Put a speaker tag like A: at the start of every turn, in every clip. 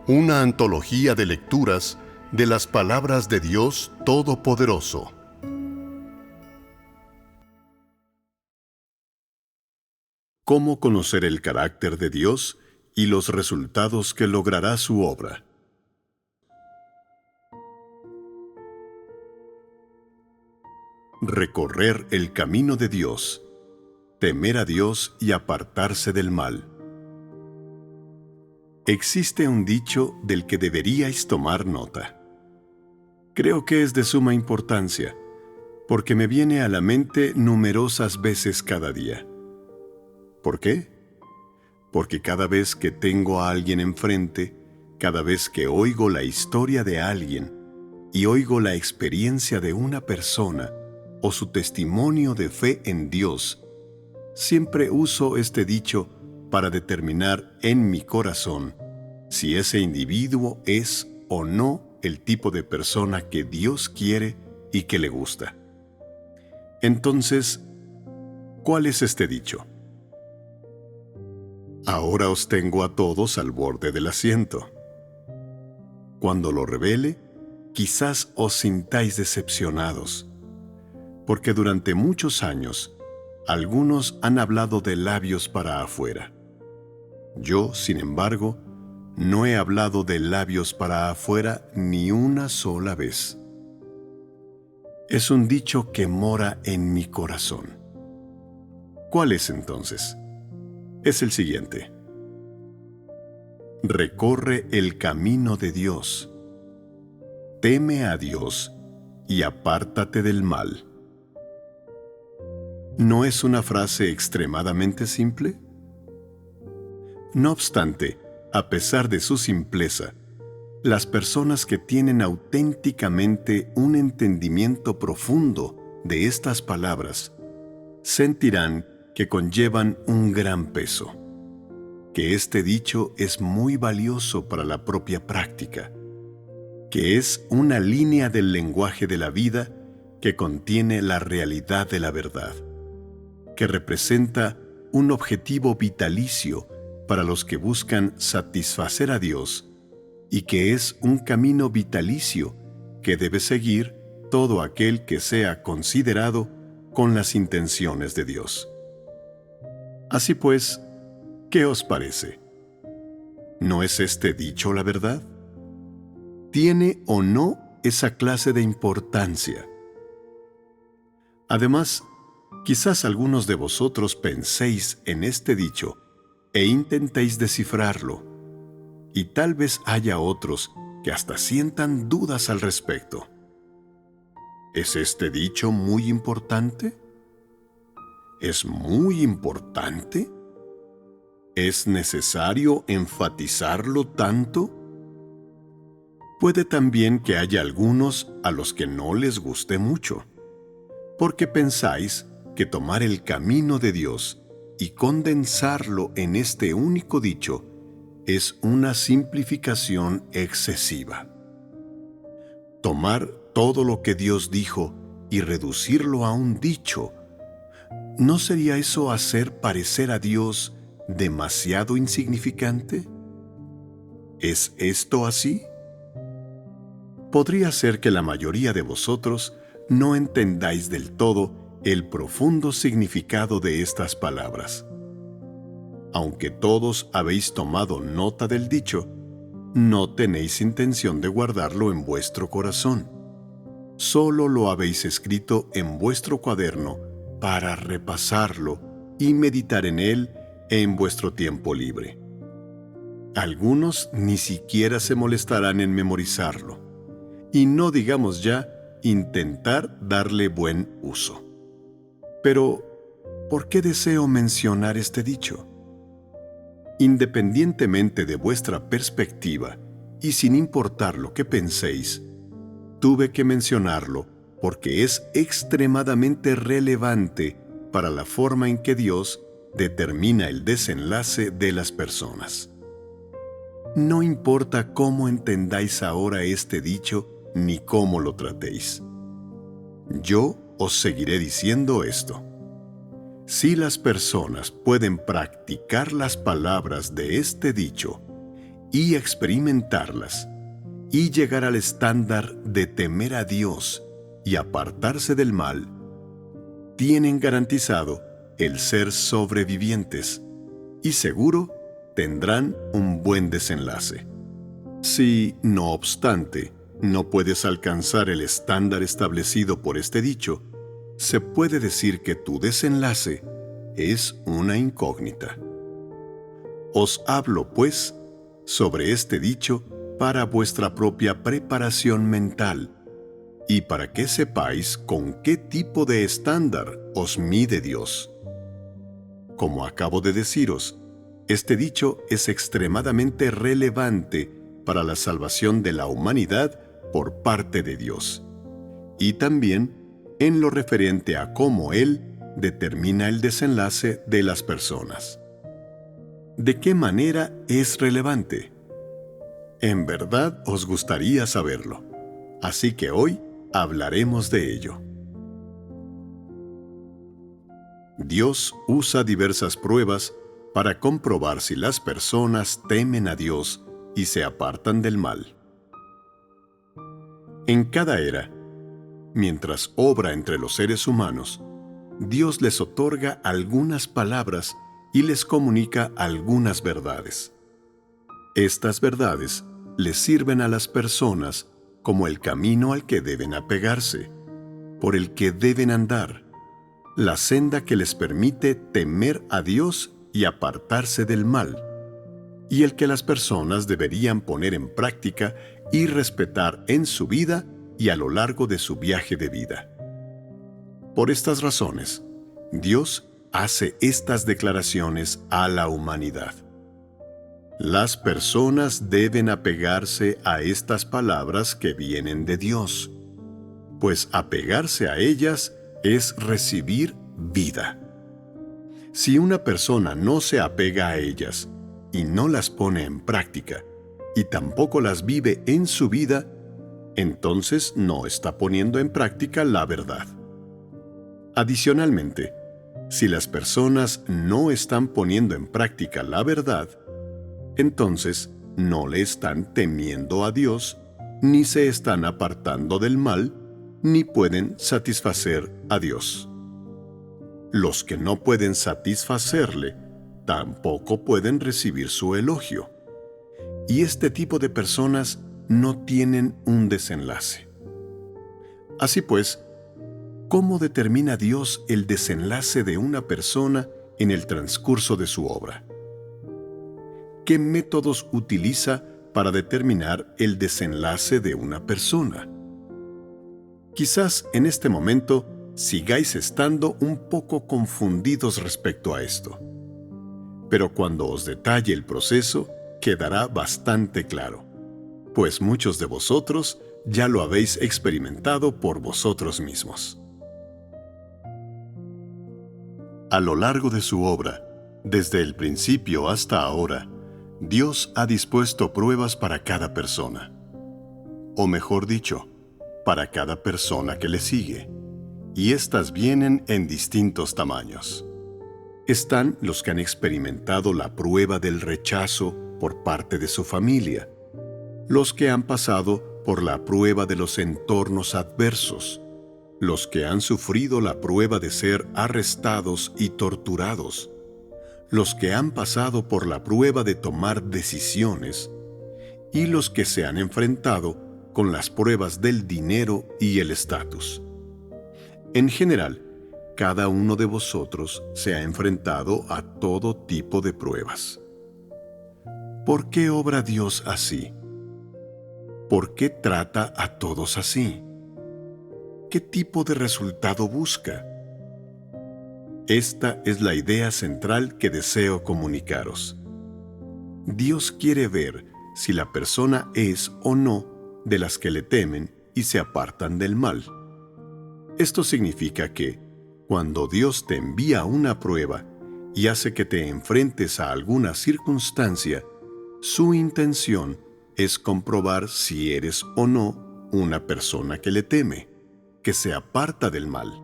A: Una antología de lecturas de las palabras de Dios Todopoderoso. ¿Cómo conocer el carácter de Dios y los resultados que logrará su obra? Recorrer el camino de Dios, temer a Dios y apartarse del mal. Existe un dicho del que deberíais tomar nota. Creo que es de suma importancia, porque me viene a la mente numerosas veces cada día. ¿Por qué? Porque cada vez que tengo a alguien enfrente, cada vez que oigo la historia de alguien y oigo la experiencia de una persona o su testimonio de fe en Dios, siempre uso este dicho para determinar en mi corazón si ese individuo es o no el tipo de persona que Dios quiere y que le gusta. Entonces, ¿cuál es este dicho? Ahora os tengo a todos al borde del asiento. Cuando lo revele, quizás os sintáis decepcionados, porque durante muchos años, algunos han hablado de labios para afuera. Yo, sin embargo, no he hablado de labios para afuera ni una sola vez. Es un dicho que mora en mi corazón. ¿Cuál es entonces? Es el siguiente. Recorre el camino de Dios. Teme a Dios y apártate del mal. ¿No es una frase extremadamente simple? No obstante, a pesar de su simpleza, las personas que tienen auténticamente un entendimiento profundo de estas palabras sentirán que conllevan un gran peso, que este dicho es muy valioso para la propia práctica, que es una línea del lenguaje de la vida que contiene la realidad de la verdad, que representa un objetivo vitalicio para los que buscan satisfacer a Dios y que es un camino vitalicio que debe seguir todo aquel que sea considerado con las intenciones de Dios. Así pues, ¿qué os parece? ¿No es este dicho la verdad? ¿Tiene o no esa clase de importancia? Además, quizás algunos de vosotros penséis en este dicho e intentéis descifrarlo, y tal vez haya otros que hasta sientan dudas al respecto. ¿Es este dicho muy importante? ¿Es muy importante? ¿Es necesario enfatizarlo tanto? Puede también que haya algunos a los que no les guste mucho, porque pensáis que tomar el camino de Dios y condensarlo en este único dicho es una simplificación excesiva. Tomar todo lo que Dios dijo y reducirlo a un dicho, ¿no sería eso hacer parecer a Dios demasiado insignificante? ¿Es esto así? Podría ser que la mayoría de vosotros no entendáis del todo el profundo significado de estas palabras. Aunque todos habéis tomado nota del dicho, no tenéis intención de guardarlo en vuestro corazón. Solo lo habéis escrito en vuestro cuaderno para repasarlo y meditar en él en vuestro tiempo libre. Algunos ni siquiera se molestarán en memorizarlo, y no digamos ya intentar darle buen uso. Pero, ¿por qué deseo mencionar este dicho? Independientemente de vuestra perspectiva y sin importar lo que penséis, tuve que mencionarlo porque es extremadamente relevante para la forma en que Dios determina el desenlace de las personas. No importa cómo entendáis ahora este dicho ni cómo lo tratéis. Yo os seguiré diciendo esto. Si las personas pueden practicar las palabras de este dicho y experimentarlas, y llegar al estándar de temer a Dios y apartarse del mal, tienen garantizado el ser sobrevivientes y seguro tendrán un buen desenlace. Si, no obstante, no puedes alcanzar el estándar establecido por este dicho, se puede decir que tu desenlace es una incógnita. Os hablo, pues, sobre este dicho para vuestra propia preparación mental y para que sepáis con qué tipo de estándar os mide Dios. Como acabo de deciros, este dicho es extremadamente relevante para la salvación de la humanidad por parte de Dios, y también en lo referente a cómo Él determina el desenlace de las personas. ¿De qué manera es relevante? En verdad os gustaría saberlo, así que hoy hablaremos de ello. Dios usa diversas pruebas para comprobar si las personas temen a Dios y se apartan del mal. En cada era, mientras obra entre los seres humanos, Dios les otorga algunas palabras y les comunica algunas verdades. Estas verdades les sirven a las personas como el camino al que deben apegarse, por el que deben andar, la senda que les permite temer a Dios y apartarse del mal, y el que las personas deberían poner en práctica y respetar en su vida y a lo largo de su viaje de vida. Por estas razones, Dios hace estas declaraciones a la humanidad. Las personas deben apegarse a estas palabras que vienen de Dios, pues apegarse a ellas es recibir vida. Si una persona no se apega a ellas y no las pone en práctica, y tampoco las vive en su vida, entonces no está poniendo en práctica la verdad. Adicionalmente, si las personas no están poniendo en práctica la verdad, entonces no le están temiendo a Dios, ni se están apartando del mal, ni pueden satisfacer a Dios. Los que no pueden satisfacerle, tampoco pueden recibir su elogio. Y este tipo de personas no tienen un desenlace. Así pues, ¿cómo determina Dios el desenlace de una persona en el transcurso de su obra? ¿Qué métodos utiliza para determinar el desenlace de una persona? Quizás en este momento sigáis estando un poco confundidos respecto a esto. Pero cuando os detalle el proceso, quedará bastante claro, pues muchos de vosotros ya lo habéis experimentado por vosotros mismos. A lo largo de su obra, desde el principio hasta ahora, Dios ha dispuesto pruebas para cada persona. O mejor dicho, para cada persona que le sigue. Y estas vienen en distintos tamaños. Están los que han experimentado la prueba del rechazo por parte de su familia, los que han pasado por la prueba de los entornos adversos, los que han sufrido la prueba de ser arrestados y torturados, los que han pasado por la prueba de tomar decisiones, y los que se han enfrentado con las pruebas del dinero y el estatus. En general, cada uno de vosotros se ha enfrentado a todo tipo de pruebas. ¿Por qué obra Dios así? ¿Por qué trata a todos así? ¿Qué tipo de resultado busca? Esta es la idea central que deseo comunicaros. Dios quiere ver si la persona es o no de las que le temen y se apartan del mal. Esto significa que, cuando Dios te envía una prueba y hace que te enfrentes a alguna circunstancia, su intención es comprobar si eres o no una persona que le teme, que se aparta del mal.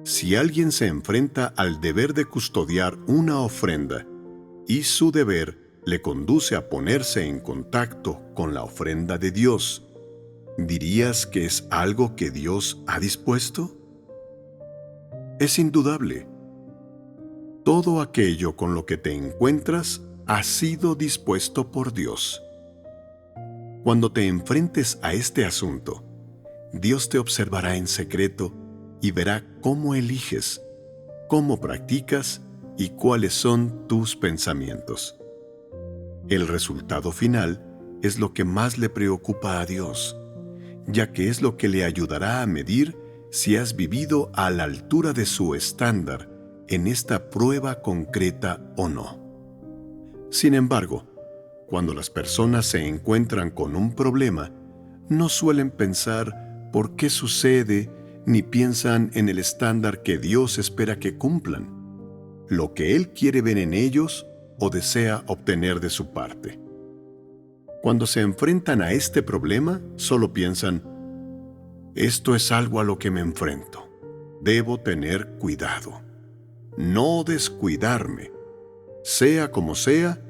A: Si alguien se enfrenta al deber de custodiar una ofrenda y su deber le conduce a ponerse en contacto con la ofrenda de Dios, ¿dirías que es algo que Dios ha dispuesto? Es indudable. Todo aquello con lo que te encuentras ha sido dispuesto por Dios. Cuando te enfrentes a este asunto, Dios te observará en secreto y verá cómo eliges, cómo practicas y cuáles son tus pensamientos. El resultado final es lo que más le preocupa a Dios, ya que es lo que le ayudará a medir si has vivido a la altura de su estándar en esta prueba concreta o no. Sin embargo, cuando las personas se encuentran con un problema, no suelen pensar por qué sucede ni piensan en el estándar que Dios espera que cumplan, lo que Él quiere ver en ellos o desea obtener de su parte. Cuando se enfrentan a este problema, solo piensan, esto es algo a lo que me enfrento. Debo tener cuidado. No descuidarme. Sea como sea,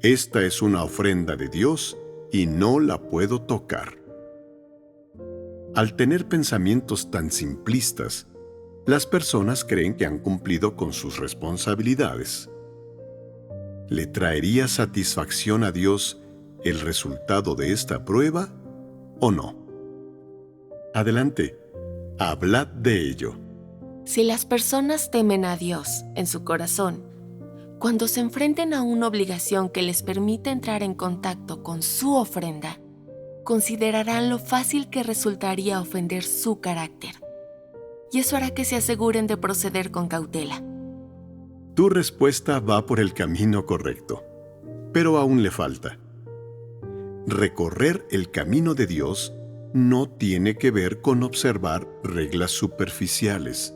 A: esta es una ofrenda de Dios y no la puedo tocar. Al tener pensamientos tan simplistas, las personas creen que han cumplido con sus responsabilidades. ¿Le traería satisfacción a Dios el resultado de esta prueba o no? Adelante, hablad de ello.
B: Si las personas temen a Dios en su corazón, cuando se enfrenten a una obligación que les permite entrar en contacto con su ofrenda, considerarán lo fácil que resultaría ofender su carácter. Y eso hará que se aseguren de proceder con cautela.
A: Tu respuesta va por el camino correcto, pero aún le falta. Recorrer el camino de Dios no tiene que ver con observar reglas superficiales.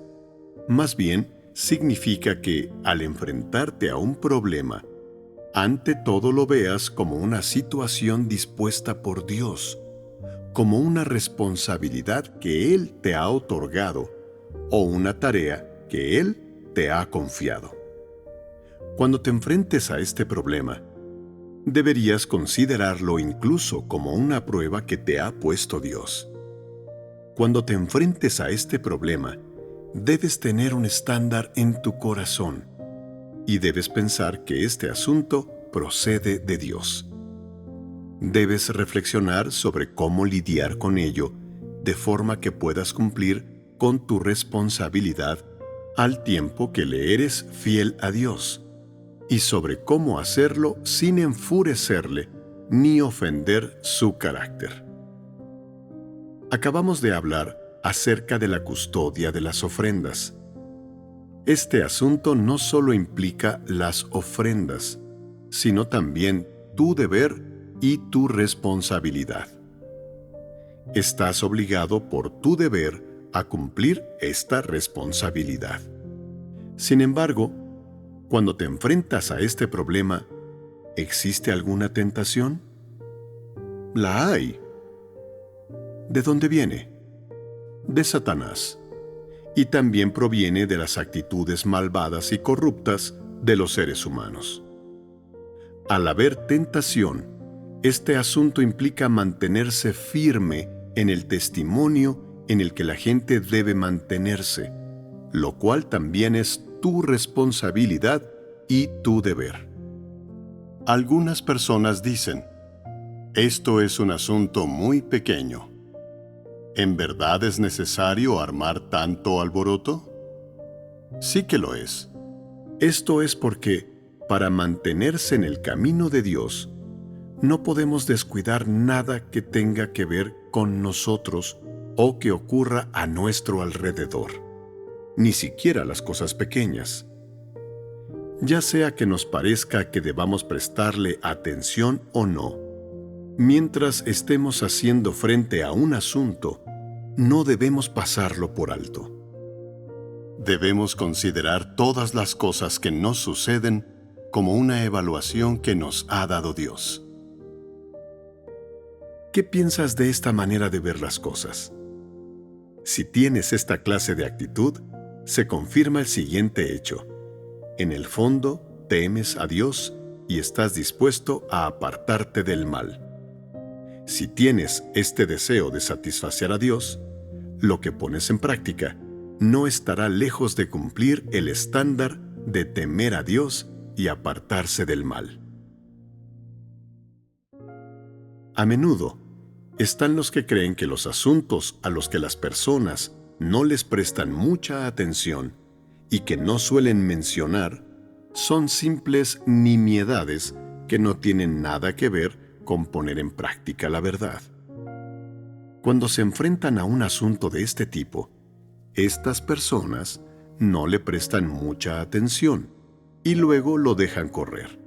A: Más bien, significa que, al enfrentarte a un problema, ante todo lo veas como una situación dispuesta por Dios, como una responsabilidad que Él te ha otorgado o una tarea que Él te ha confiado. Cuando te enfrentes a este problema, deberías considerarlo incluso como una prueba que te ha puesto Dios. Cuando te enfrentes a este problema, debes tener un estándar en tu corazón y debes pensar que este asunto procede de Dios. Debes reflexionar sobre cómo lidiar con ello de forma que puedas cumplir con tu responsabilidad al tiempo que le eres fiel a Dios, y sobre cómo hacerlo sin enfurecerle ni ofender su carácter. Acabamos de hablar acerca de la custodia de las ofrendas. Este asunto no solo implica las ofrendas, sino también tu deber y tu responsabilidad. Estás obligado por tu deber a cumplir esta responsabilidad. Sin embargo, cuando te enfrentas a este problema, ¿existe alguna tentación? La hay. ¿De dónde viene? De Satanás. Y también proviene de las actitudes malvadas y corruptas de los seres humanos. Al haber tentación, este asunto implica mantenerse firme en el testimonio en el que la gente debe mantenerse, lo cual también es tu responsabilidad y tu deber. Algunas personas dicen, esto es un asunto muy pequeño. ¿En verdad es necesario armar tanto alboroto? Sí que lo es. Esto es porque, para mantenerse en el camino de Dios, no podemos descuidar nada que tenga que ver con nosotros o que ocurra a nuestro alrededor, ni siquiera las cosas pequeñas. Ya sea que nos parezca que debamos prestarle atención o no, mientras estemos haciendo frente a un asunto, no debemos pasarlo por alto. Debemos considerar todas las cosas que nos suceden como una evaluación que nos ha dado Dios. ¿Qué piensas de esta manera de ver las cosas? Si tienes esta clase de actitud, se confirma el siguiente hecho. En el fondo, temes a Dios y estás dispuesto a apartarte del mal. Si tienes este deseo de satisfacer a Dios, lo que pones en práctica no estará lejos de cumplir el estándar de temer a Dios y apartarse del mal. A menudo, están los que creen que los asuntos a los que las personas no les prestan mucha atención y que no suelen mencionar son simples nimiedades que no tienen nada que ver con poner en práctica la verdad. Cuando se enfrentan a un asunto de este tipo, estas personas no le prestan mucha atención y luego lo dejan correr.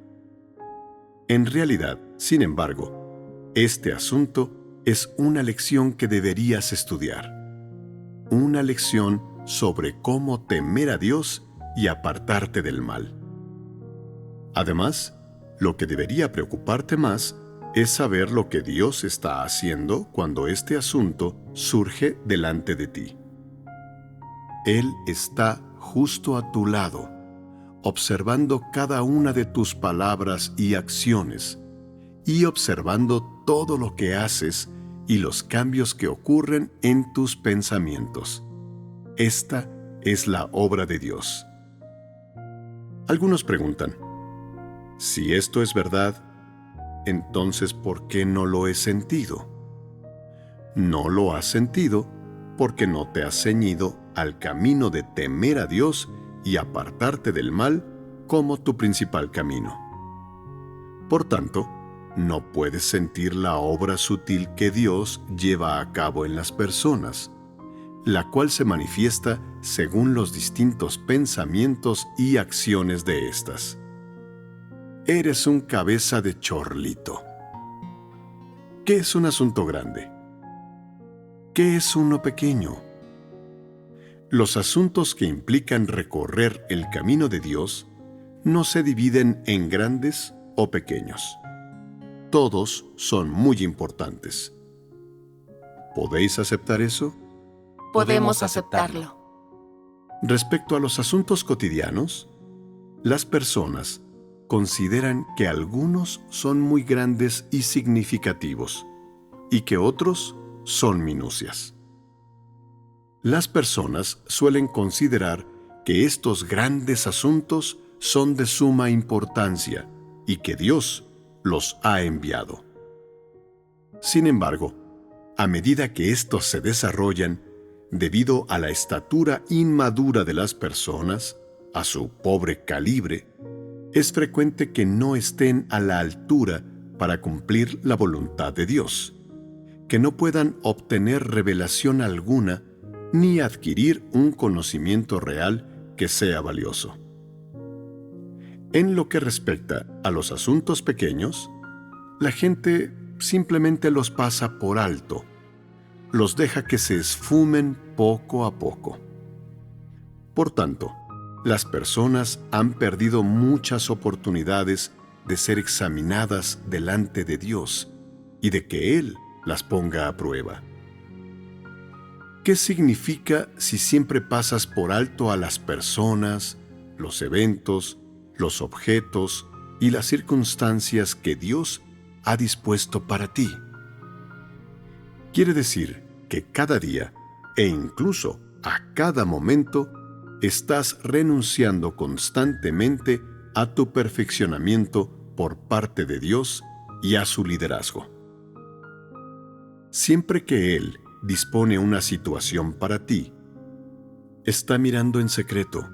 A: En realidad, sin embargo, este asunto es una lección que deberías estudiar. Una lección sobre cómo temer a Dios y apartarte del mal. Además, lo que debería preocuparte más es saber lo que Dios está haciendo cuando este asunto surge delante de ti. Él está justo a tu lado, observando cada una de tus palabras y acciones, y observando todo lo que haces y los cambios que ocurren en tus pensamientos. Esta es la obra de Dios. Algunos preguntan, si esto es verdad, entonces ¿por qué no lo he sentido? No lo has sentido porque no te has ceñido al camino de temer a Dios y apartarte del mal como tu principal camino. Por tanto, no puedes sentir la obra sutil que Dios lleva a cabo en las personas, la cual se manifiesta según los distintos pensamientos y acciones de éstas. Eres un cabeza de chorlito. ¿Qué es un asunto grande? ¿Qué es uno pequeño? Los asuntos que implican recorrer el camino de Dios no se dividen en grandes o pequeños. Todos son muy importantes. ¿Podéis aceptar eso?
B: Podemos aceptarlo.
A: Respecto a los asuntos cotidianos, las personas consideran que algunos son muy grandes y significativos y que otros son minucias. Las personas suelen considerar que estos grandes asuntos son de suma importancia y que Dios los ha enviado. Sin embargo, a medida que estos se desarrollan, debido a la estatura inmadura de las personas, a su pobre calibre, es frecuente que no estén a la altura para cumplir la voluntad de Dios, que no puedan obtener revelación alguna ni adquirir un conocimiento real que sea valioso. En lo que respecta a los asuntos pequeños, la gente simplemente los pasa por alto, los deja que se esfumen poco a poco. Por tanto, las personas han perdido muchas oportunidades de ser examinadas delante de Dios y de que Él las ponga a prueba. ¿Qué significa si siempre pasas por alto a las personas, los eventos, los objetos y las circunstancias que Dios ha dispuesto para ti? Quiere decir que cada día, e incluso a cada momento, estás renunciando constantemente a tu perfeccionamiento por parte de Dios y a su liderazgo. Siempre que Él dispone una situación para ti, está mirando en secreto,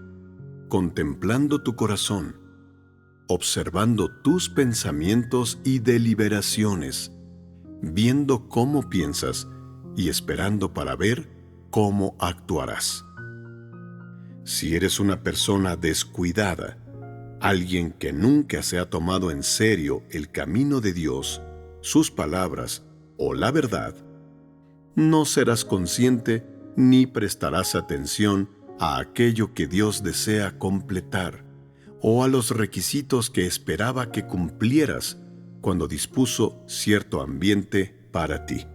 A: contemplando tu corazón, observando tus pensamientos y deliberaciones, viendo cómo piensas y esperando para ver cómo actuarás. Si eres una persona descuidada, alguien que nunca se ha tomado en serio el camino de Dios, sus palabras o la verdad, no serás consciente ni prestarás atención a aquello que Dios desea completar o a los requisitos que esperaba que cumplieras cuando dispuso cierto ambiente para ti.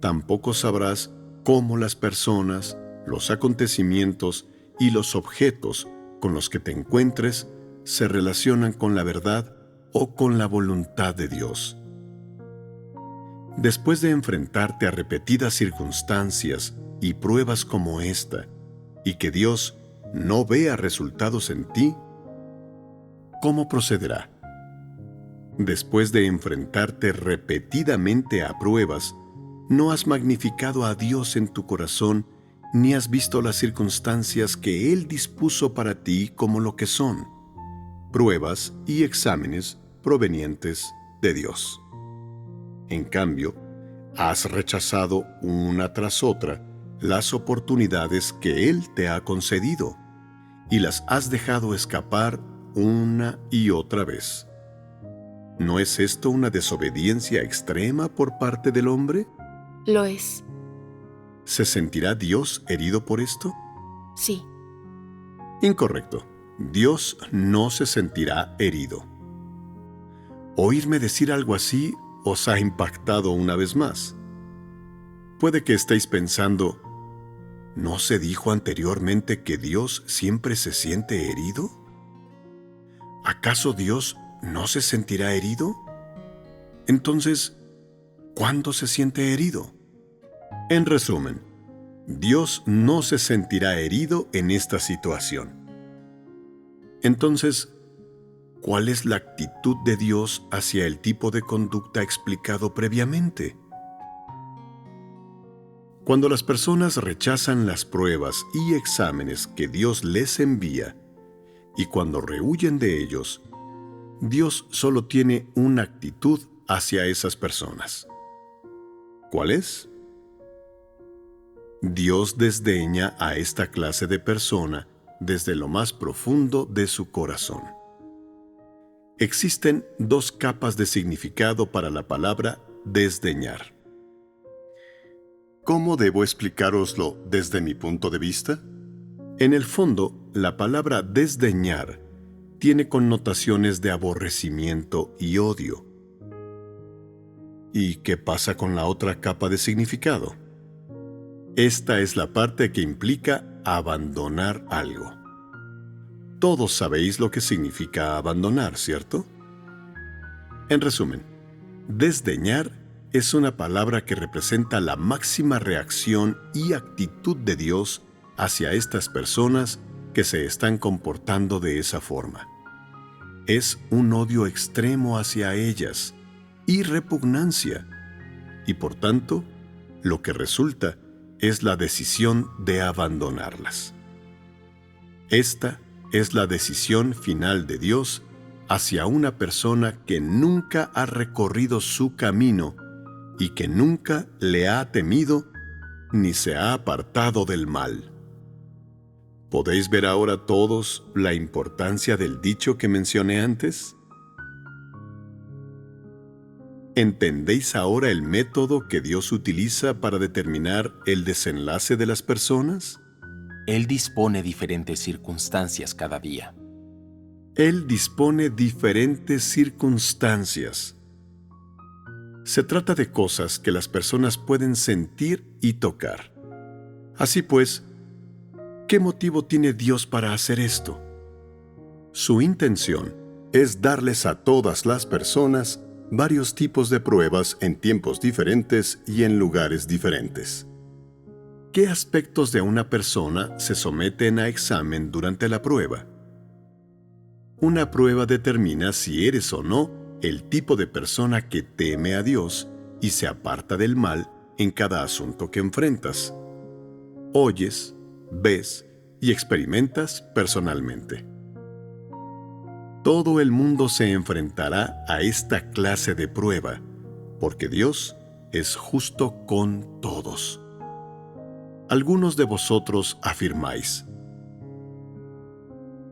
A: Tampoco sabrás cómo las personas, los acontecimientos y los objetos con los que te encuentres se relacionan con la verdad o con la voluntad de Dios. Después de enfrentarte a repetidas circunstancias y pruebas como esta, y que Dios no vea resultados en ti, ¿cómo procederá? Después de enfrentarte repetidamente a pruebas, no has magnificado a Dios en tu corazón ni has visto las circunstancias que Él dispuso para ti como lo que son, pruebas y exámenes provenientes de Dios. En cambio, has rechazado una tras otra las oportunidades que Él te ha concedido y las has dejado escapar una y otra vez. ¿No es esto una desobediencia extrema por parte del hombre?
B: Lo es.
A: ¿Se sentirá Dios herido por esto?
B: Sí.
A: Incorrecto. Dios no se sentirá herido. Oírme decir algo así os ha impactado una vez más. Puede que estéis pensando, ¿no se dijo anteriormente que Dios siempre se siente herido? ¿Acaso Dios no se sentirá herido? Entonces, ¿cuándo se siente herido? En resumen, Dios no se sentirá herido en esta situación. Entonces, ¿cuál es la actitud de Dios hacia el tipo de conducta explicado previamente? Cuando las personas rechazan las pruebas y exámenes que Dios les envía, y cuando rehuyen de ellos, Dios solo tiene una actitud hacia esas personas. ¿Cuál es? Dios desdeña a esta clase de persona desde lo más profundo de su corazón. Existen dos capas de significado para la palabra desdeñar. ¿Cómo debo explicároslo desde mi punto de vista? En el fondo, la palabra desdeñar tiene connotaciones de aborrecimiento y odio. ¿Y qué pasa con la otra capa de significado? Esta es la parte que implica abandonar algo. Todos sabéis lo que significa abandonar, ¿cierto? En resumen, desdeñar es una palabra que representa la máxima reacción y actitud de Dios hacia estas personas que se están comportando de esa forma. Es un odio extremo hacia ellas y repugnancia, y por tanto, lo que resulta es la decisión de abandonarlas. Esta es la decisión final de Dios hacia una persona que nunca ha recorrido su camino y que nunca le ha temido ni se ha apartado del mal. ¿Podéis ver ahora todos la importancia del dicho que mencioné antes? ¿Entendéis ahora el método que Dios utiliza para determinar el desenlace de las personas?
C: Él dispone diferentes circunstancias cada día.
A: Él dispone diferentes circunstancias. Se trata de cosas que las personas pueden sentir y tocar. Así pues, ¿qué motivo tiene Dios para hacer esto? Su intención es darles a todas las personas varios tipos de pruebas en tiempos diferentes y en lugares diferentes. ¿Qué aspectos de una persona se someten a examen durante la prueba? Una prueba determina si eres o no el tipo de persona que teme a Dios y se aparta del mal en cada asunto que enfrentas. Oyes, ves y experimentas personalmente. Todo el mundo se enfrentará a esta clase de prueba, porque Dios es justo con todos. Algunos de vosotros afirmáis: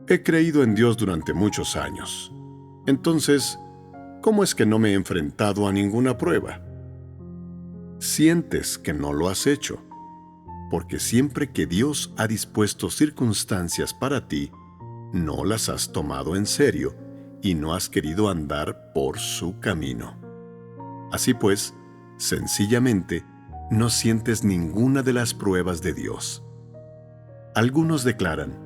A: he creído en Dios durante muchos años. Entonces, ¿cómo es que no me he enfrentado a ninguna prueba? Sientes que no lo has hecho, porque siempre que Dios ha dispuesto circunstancias para ti, no las has tomado en serio y no has querido andar por su camino. Así pues, sencillamente, no sientes ninguna de las pruebas de Dios. Algunos declaran: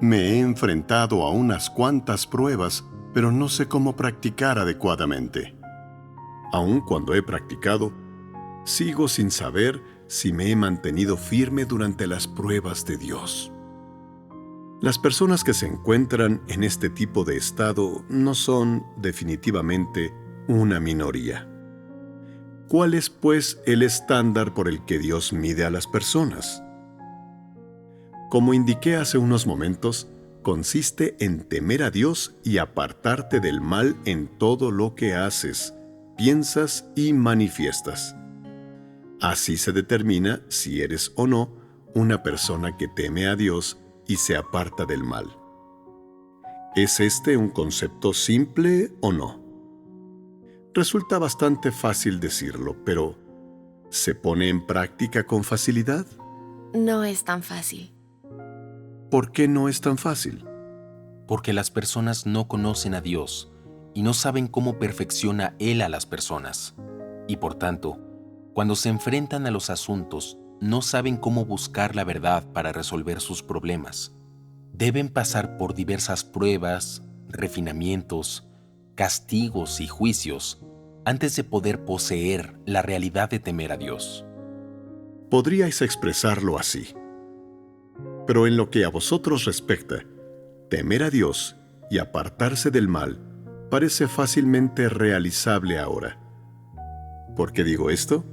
A: Me he enfrentado a unas cuantas pruebas, pero no sé cómo practicar adecuadamente. Aun cuando he practicado, sigo sin saber si me he mantenido firme durante las pruebas de Dios. Las personas que se encuentran en este tipo de estado no son definitivamente una minoría. ¿Cuál es, pues, el estándar por el que Dios mide a las personas? Como indiqué hace unos momentos, consiste en temer a Dios y apartarte del mal en todo lo que haces, piensas y manifiestas. Así se determina si eres o no una persona que teme a Dios y se aparta del mal. ¿Es este un concepto simple o no? Resulta bastante fácil decirlo, pero ¿se pone en práctica con facilidad?
B: No es tan fácil.
A: ¿Por qué no es tan fácil?
C: Porque las personas no conocen a Dios y no saben cómo perfecciona Él a las personas. Y por tanto, cuando se enfrentan a los asuntos, no saben cómo buscar la verdad para resolver sus problemas. Deben pasar por diversas pruebas, refinamientos, castigos y juicios antes de poder poseer la realidad de temer a Dios.
A: Podríais expresarlo así. Pero en lo que a vosotros respecta, temer a Dios y apartarse del mal parece fácilmente realizable ahora. ¿Por qué digo esto?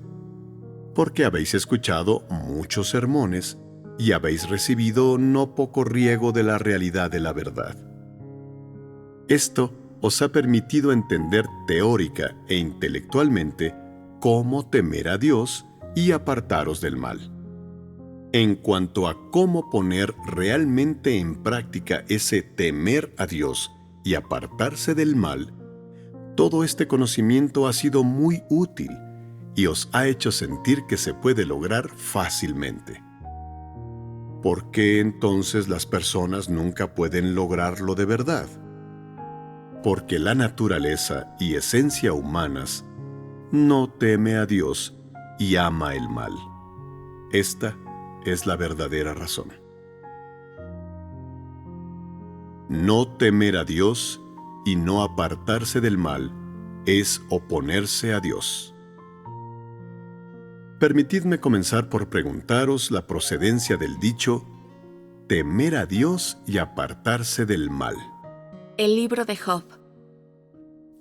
A: Porque habéis escuchado muchos sermones y habéis recibido no poco riego de la realidad de la verdad. Esto os ha permitido entender teórica e intelectualmente cómo temer a Dios y apartaros del mal. En cuanto a cómo poner realmente en práctica ese temer a Dios y apartarse del mal, todo este conocimiento ha sido muy útil y os ha hecho sentir que se puede lograr fácilmente. ¿Por qué entonces las personas nunca pueden lograrlo de verdad? Porque la naturaleza y esencia humanas no teme a Dios y ama el mal. Esta es la verdadera razón. No temer a Dios y no apartarse del mal es oponerse a Dios. Permitidme comenzar por preguntaros la procedencia del dicho temer a Dios y apartarse del mal.
B: El libro de Job.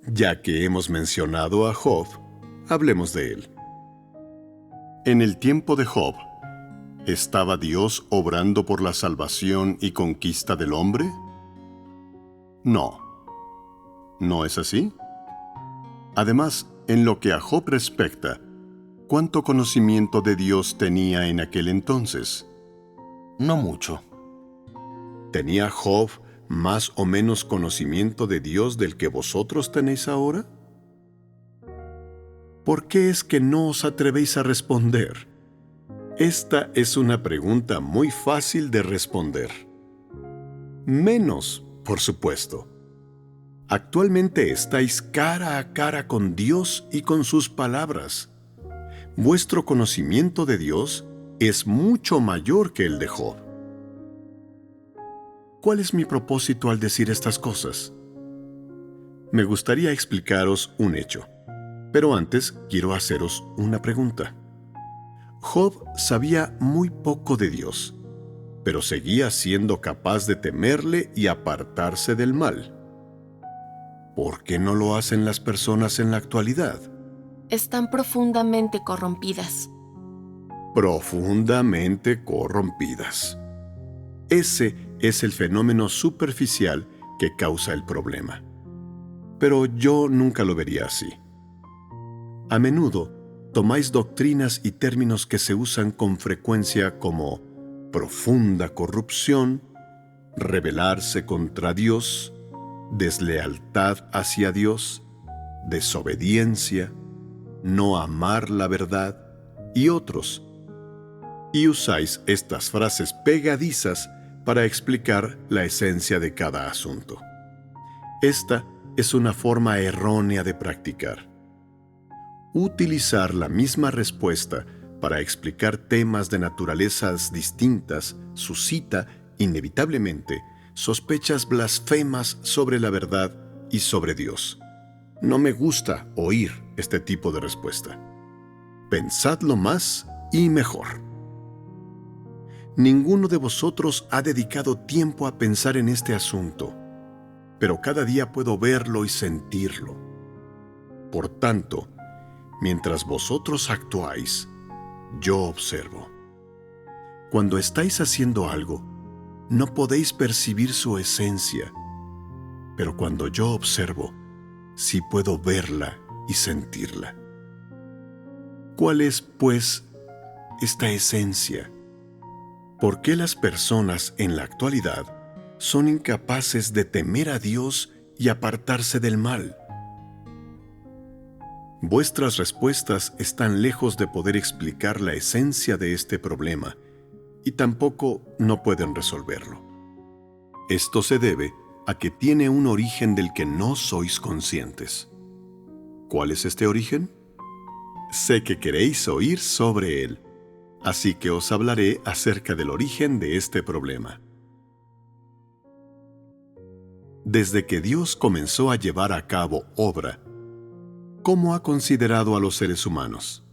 A: Ya que hemos mencionado a Job, hablemos de él. En el tiempo de Job, ¿estaba Dios obrando por la salvación y conquista del hombre? No. ¿No es así? Además, en lo que a Job respecta, ¿cuánto conocimiento de Dios tenía en aquel entonces?
C: No mucho.
A: ¿Tenía Job más o menos conocimiento de Dios del que vosotros tenéis ahora? ¿Por qué es que no os atrevéis a responder? Esta es una pregunta muy fácil de responder. Menos, por supuesto. Actualmente estáis cara a cara con Dios y con sus palabras. Vuestro conocimiento de Dios es mucho mayor que el de Job. ¿Cuál es mi propósito al decir estas cosas? Me gustaría explicaros un hecho, pero antes quiero haceros una pregunta. Job sabía muy poco de Dios, pero seguía siendo capaz de temerle y apartarse del mal. ¿Por qué no lo hacen las personas en la actualidad?
B: Están profundamente corrompidas.
A: Profundamente corrompidas. Ese es el fenómeno superficial que causa el problema. Pero yo nunca lo vería así. A menudo tomáis doctrinas y términos que se usan con frecuencia como profunda corrupción, rebelarse contra Dios, deslealtad hacia Dios, desobediencia, no amar la verdad y otros. Y usáis estas frases pegadizas para explicar la esencia de cada asunto. Esta es una forma errónea de practicar. Utilizar la misma respuesta para explicar temas de naturalezas distintas suscita, inevitablemente, sospechas blasfemas sobre la verdad y sobre Dios. No me gusta oír este tipo de respuesta. Pensadlo más y mejor. Ninguno de vosotros ha dedicado tiempo a pensar en este asunto, pero cada día puedo verlo y sentirlo. Por tanto, mientras vosotros actuáis, yo observo. Cuando estáis haciendo algo, no podéis percibir su esencia, pero cuando yo observo, sí puedo verla y sentirla. ¿Cuál es, pues, esta esencia? ¿Por qué las personas en la actualidad son incapaces de temer a Dios y apartarse del mal? Vuestras respuestas están lejos de poder explicar la esencia de este problema y tampoco no pueden resolverlo. Esto se debe a que tiene un origen del que no sois conscientes. ¿Cuál es este origen? Sé que queréis oír sobre él, así que os hablaré acerca del origen de este problema. Desde que Dios comenzó a llevar a cabo obra, ¿cómo ha considerado a los seres humanos?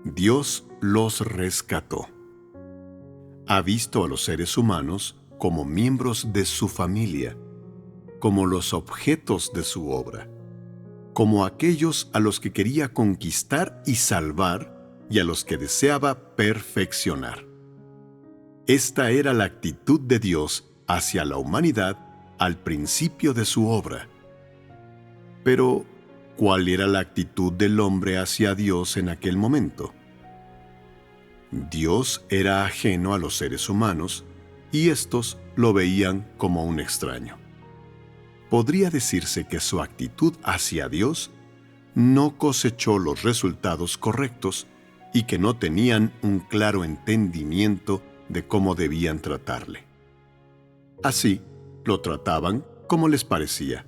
A: Dios los rescató. Ha visto a los seres humanos como miembros de su familia, como los objetos de su obra, como aquellos a los que quería conquistar y salvar y a los que deseaba perfeccionar. Esta era la actitud de Dios hacia la humanidad al principio de su obra. Pero, ¿cuál era la actitud del hombre hacia Dios en aquel momento? Dios era ajeno a los seres humanos y éstos lo veían como un extraño. Podría decirse que su actitud hacia Dios no cosechó los resultados correctos y que no tenían un claro entendimiento de cómo debían tratarle. Así, lo trataban como les parecía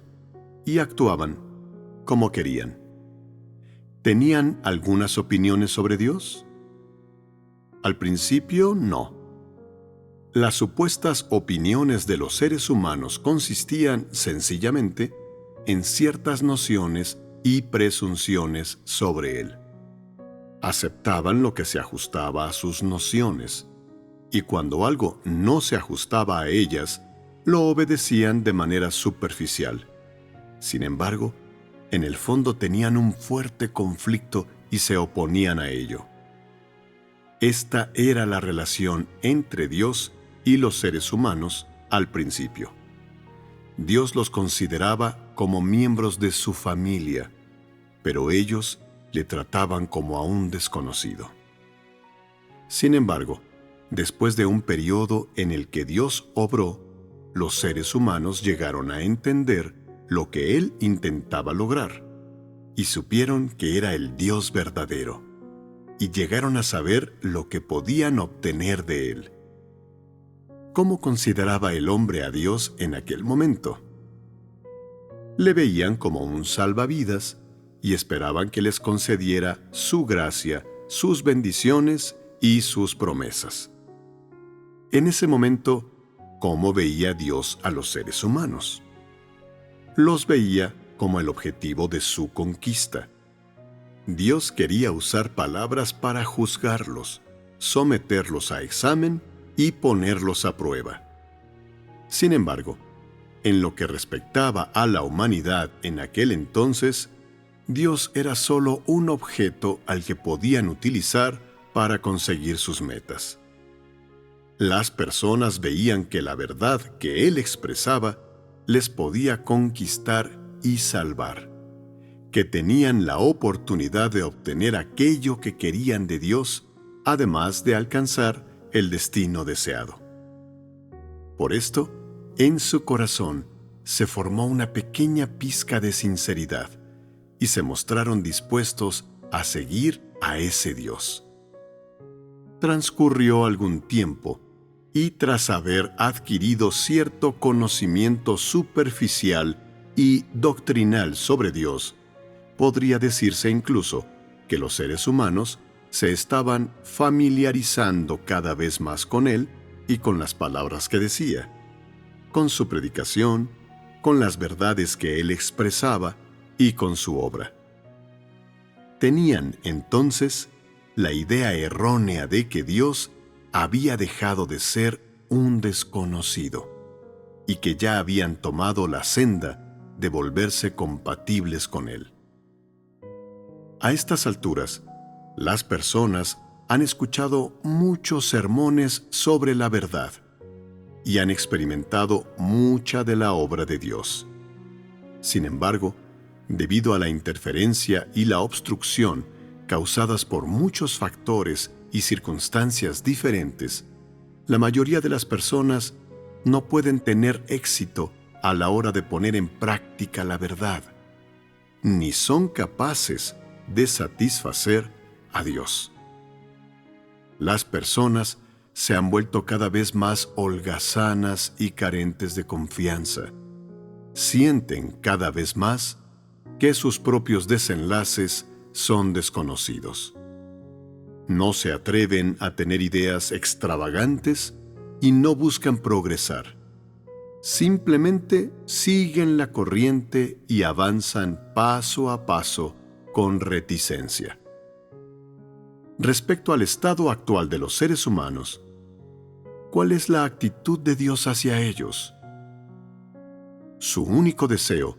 A: y actuaban como querían. ¿Tenían algunas opiniones sobre Dios? Al principio, no. Las supuestas opiniones de los seres humanos consistían, sencillamente, en ciertas nociones y presunciones sobre Él. Aceptaban lo que se ajustaba a sus nociones, y cuando algo no se ajustaba a ellas, lo obedecían de manera superficial. Sin embargo, en el fondo tenían un fuerte conflicto y se oponían a ello. Esta era la relación entre Dios y los seres humanos al principio. Dios los consideraba como miembros de su familia, pero ellos le trataban como a un desconocido. Sin embargo, después de un periodo en el que Dios obró, los seres humanos llegaron a entender lo que Él intentaba lograr, y supieron que era el Dios verdadero, y llegaron a saber lo que podían obtener de Él. ¿Cómo consideraba el hombre a Dios en aquel momento? Le veían como un salvavidas y esperaban que les concediera su gracia, sus bendiciones y sus promesas. En ese momento, ¿cómo veía Dios a los seres humanos? Los veía como el objetivo de su conquista. Dios quería usar palabras para juzgarlos, someterlos a examen y ponerlos a prueba. Sin embargo, en lo que respectaba a la humanidad en aquel entonces, Dios era solo un objeto al que podían utilizar para conseguir sus metas. Las personas veían que la verdad que Él expresaba les podía conquistar y salvar, que tenían la oportunidad de obtener aquello que querían de Dios, además de alcanzar el destino deseado. Por esto, en su corazón se formó una pequeña pizca de sinceridad y se mostraron dispuestos a seguir a ese Dios. Transcurrió algún tiempo y tras haber adquirido cierto conocimiento superficial y doctrinal sobre Dios, podría decirse incluso que los seres humanos se estaban familiarizando cada vez más con Él y con las palabras que decía. con su predicación, con las verdades que él expresaba y con su obra. Tenían entonces la idea errónea de que Dios había dejado de ser un desconocido y que ya habían tomado la senda de volverse compatibles con él. A estas alturas, las personas han escuchado muchos sermones sobre la verdad y han experimentado mucha de la obra de Dios. Sin embargo, debido a la interferencia y la obstrucción causadas por muchos factores y circunstancias diferentes, la mayoría de las personas no pueden tener éxito a la hora de poner en práctica la verdad, ni son capaces de satisfacer a Dios. Las personas se han vuelto cada vez más holgazanas y carentes de confianza. Sienten cada vez más que sus propios desenlaces son desconocidos. No se atreven a tener ideas extravagantes y no buscan progresar. Simplemente siguen la corriente y avanzan paso a paso con reticencia. Respecto al estado actual de los seres humanos, ¿cuál es la actitud de Dios hacia ellos? Su único deseo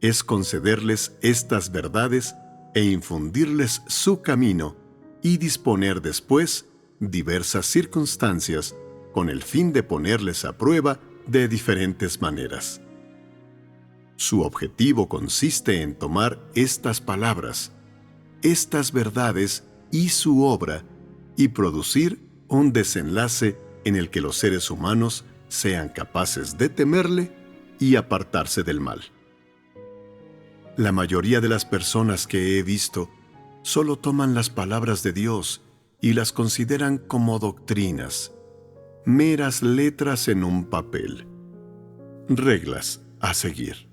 A: es concederles estas verdades e infundirles su camino y disponer después diversas circunstancias con el fin de ponerles a prueba de diferentes maneras. Su objetivo consiste en tomar estas palabras, estas verdades y su obra y producir un desenlace en el que los seres humanos sean capaces de temerle y apartarse del mal. La mayoría de las personas que he visto solo toman las palabras de Dios y las consideran como doctrinas, meras letras en un papel, reglas a seguir.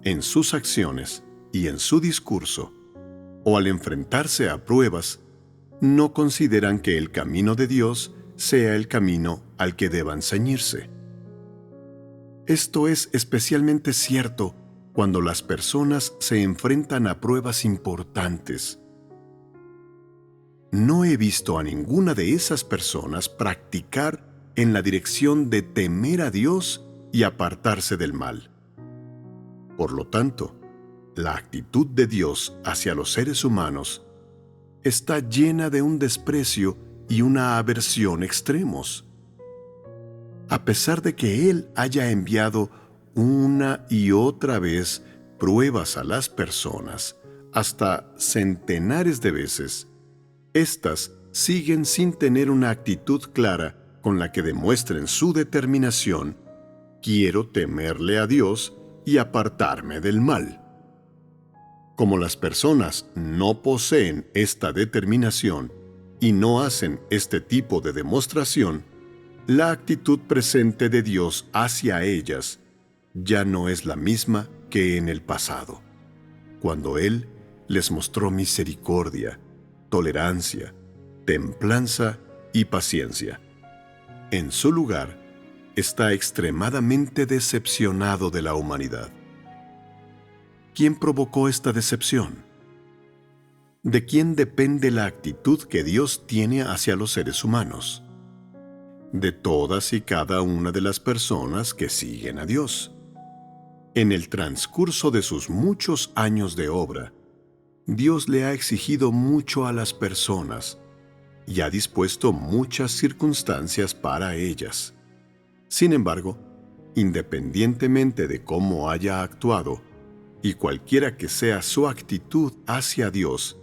A: En sus acciones y en su discurso, o al enfrentarse a pruebas, no consideran que el camino de Dios sea el camino al que deban ceñirse. Esto es especialmente cierto cuando las personas se enfrentan a pruebas importantes. No he visto a ninguna de esas personas practicar en la dirección de temer a Dios y apartarse del mal. Por lo tanto, la actitud de Dios hacia los seres humanos está llena de un desprecio y una aversión extremos. A pesar de que Él haya enviado una y otra vez pruebas a las personas, hasta centenares de veces, éstas siguen sin tener una actitud clara con la que demuestren su determinación: quiero temerle a Dios y apartarme del mal. Como las personas no poseen esta determinación y no hacen este tipo de demostración, la actitud presente de Dios hacia ellas ya no es la misma que en el pasado, cuando Él les mostró misericordia, tolerancia, templanza y paciencia. En su lugar, está extremadamente decepcionado de la humanidad. ¿Quién provocó esta decepción? ¿De quién depende la actitud que Dios tiene hacia los seres humanos? De todas y cada una de las personas que siguen a Dios. En el transcurso de sus muchos años de obra, Dios le ha exigido mucho a las personas y ha dispuesto muchas circunstancias para ellas. Sin embargo, independientemente de cómo haya actuado, y cualquiera que sea su actitud hacia Dios,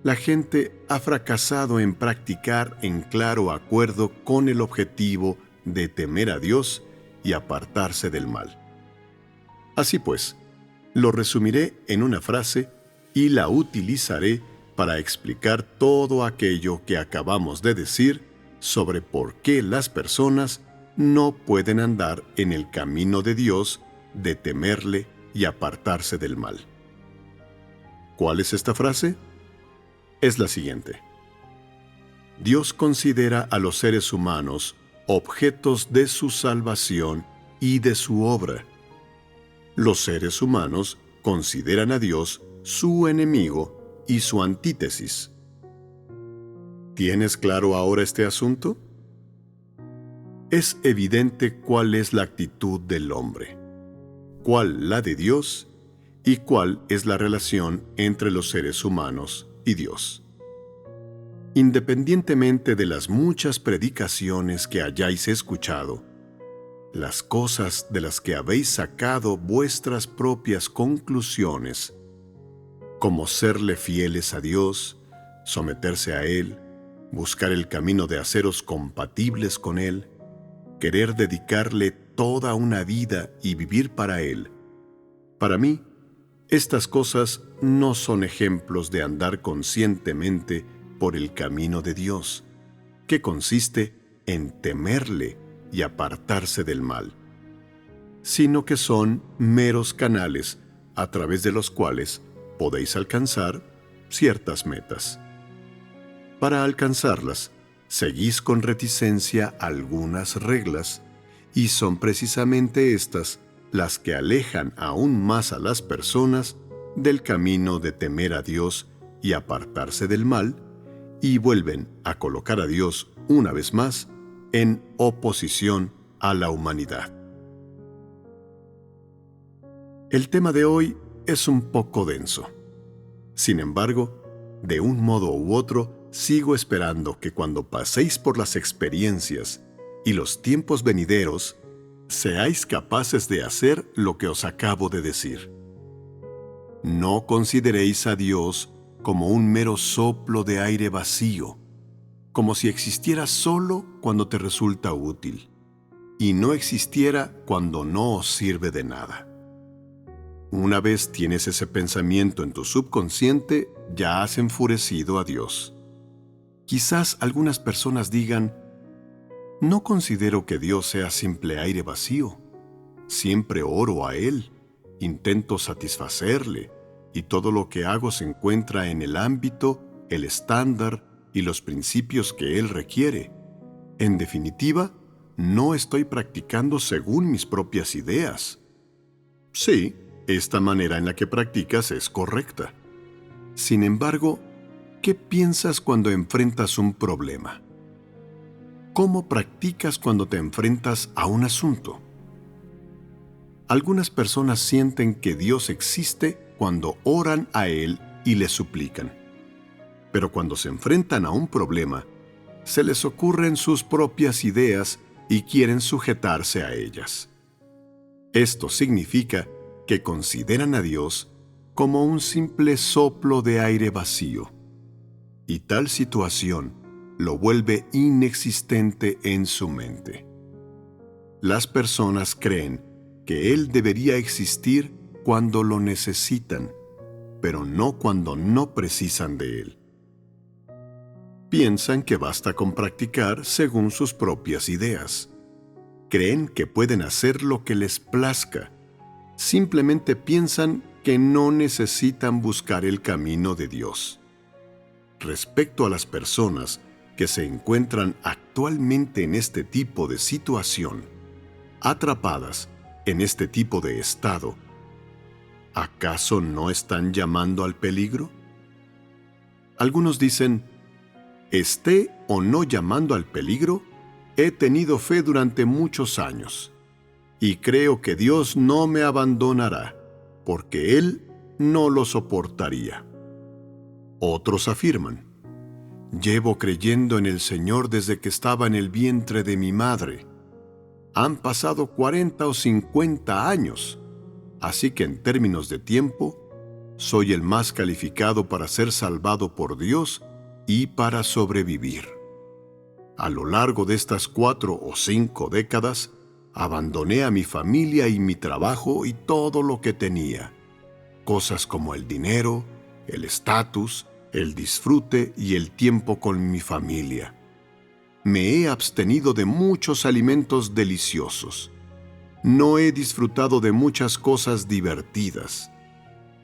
A: la gente ha fracasado en practicar en claro acuerdo con el objetivo de temer a Dios y apartarse del mal. Así pues, lo resumiré en una frase y la utilizaré para explicar todo aquello que acabamos de decir sobre por qué las personas no pueden andar en el camino de Dios de temerle y apartarse del mal. ¿Cuál es esta frase? Es la siguiente: Dios considera a los seres humanos objetos de su salvación y de su obra. Los seres humanos consideran a Dios su enemigo y su antítesis. ¿Tienes claro ahora este asunto? Es evidente cuál es la actitud del hombre, cuál la de Dios y cuál es la relación entre los seres humanos y Dios. Independientemente de las muchas predicaciones que hayáis escuchado, las cosas de las que habéis sacado vuestras propias conclusiones, como serle fieles a Dios, someterse a Él, buscar el camino de haceros compatibles con Él, querer dedicarle toda una vida y vivir para Él. Para mí, estas cosas no son ejemplos de andar conscientemente por el camino de Dios, que consiste en temerle y apartarse del mal, sino que son meros canales a través de los cuales podéis alcanzar ciertas metas. Para alcanzarlas, seguís con reticencia algunas reglas, y son precisamente estas las que alejan aún más a las personas del camino de temer a Dios y apartarse del mal, y vuelven a colocar a Dios una vez más en oposición a la humanidad. El tema de hoy es un poco denso. Sin embargo, de un modo u otro, sigo esperando que cuando paséis por las experiencias y los tiempos venideros, seáis capaces de hacer lo que os acabo de decir. No consideréis a Dios como un mero soplo de aire vacío, como si existiera solo cuando te resulta útil, y no existiera cuando no os sirve de nada. Una vez tienes ese pensamiento en tu subconsciente, ya has enfurecido a Dios. Quizás algunas personas digan: no considero que Dios sea simple aire vacío. Siempre oro a Él, intento satisfacerle, y todo lo que hago se encuentra en el ámbito, el estándar y los principios que Él requiere. En definitiva, no estoy practicando según mis propias ideas. Sí, esta manera en la que practicas es correcta. Sin embargo, ¿qué piensas cuando enfrentas un problema? ¿Cómo practicas cuando te enfrentas a un asunto? Algunas personas sienten que Dios existe cuando oran a Él y le suplican. Pero cuando se enfrentan a un problema, se les ocurren sus propias ideas y quieren sujetarse a ellas. Esto significa que consideran a Dios como un simple soplo de aire vacío, y tal situación lo vuelve inexistente en su mente. Las personas creen que Él debería existir cuando lo necesitan, pero no cuando no precisan de Él. Piensan que basta con practicar según sus propias ideas. Creen que pueden hacer lo que les plazca. Simplemente piensan que no necesitan buscar el camino de Dios. Respecto a las personas que se encuentran actualmente en este tipo de situación, atrapadas en este tipo de estado, ¿acaso no están llamando al peligro? Algunos dicen: esté o no llamando al peligro, he tenido fe durante muchos años, y creo que Dios no me abandonará, porque Él no lo soportaría. Otros afirman: llevo creyendo en el Señor desde que estaba en el vientre de mi madre. Han pasado 40 o 50 años, así que en términos de tiempo, soy el más calificado para ser salvado por Dios y para sobrevivir. A lo largo de estas 4 o 5 décadas, abandoné a mi familia y mi trabajo y todo lo que tenía. Cosas como el dinero, el estatus, el disfrute y el tiempo con mi familia. Me he abstenido de muchos alimentos deliciosos. No he disfrutado de muchas cosas divertidas.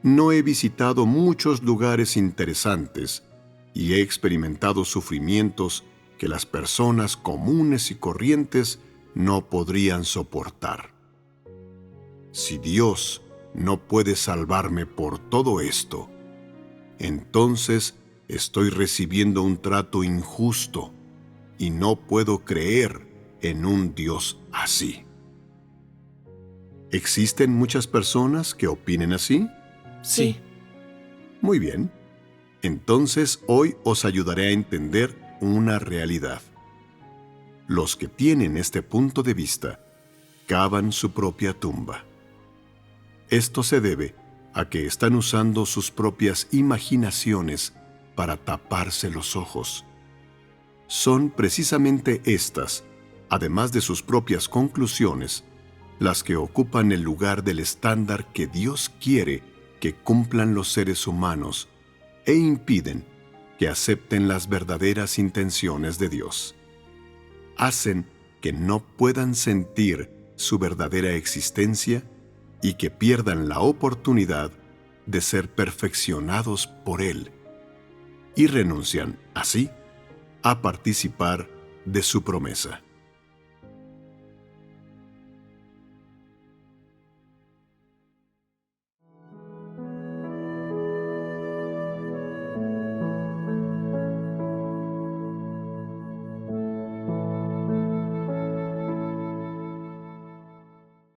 A: No he visitado muchos lugares interesantes y he experimentado sufrimientos que las personas comunes y corrientes no podrían soportar. Si Dios no puede salvarme por todo esto, entonces estoy recibiendo un trato injusto y no puedo creer en un Dios así. ¿Existen muchas personas que opinen así?
B: Sí.
A: Muy bien. Entonces hoy os ayudaré a entender una realidad. Los que tienen este punto de vista cavan su propia tumba. Esto se debe a que están usando sus propias imaginaciones para taparse los ojos. Son precisamente estas, además de sus propias conclusiones, las que ocupan el lugar del estándar que Dios quiere que cumplan los seres humanos e impiden que acepten las verdaderas intenciones de Dios. Hacen que no puedan sentir su verdadera existencia y que pierdan la oportunidad de ser perfeccionados por Él, y renuncian, así, a participar de su promesa.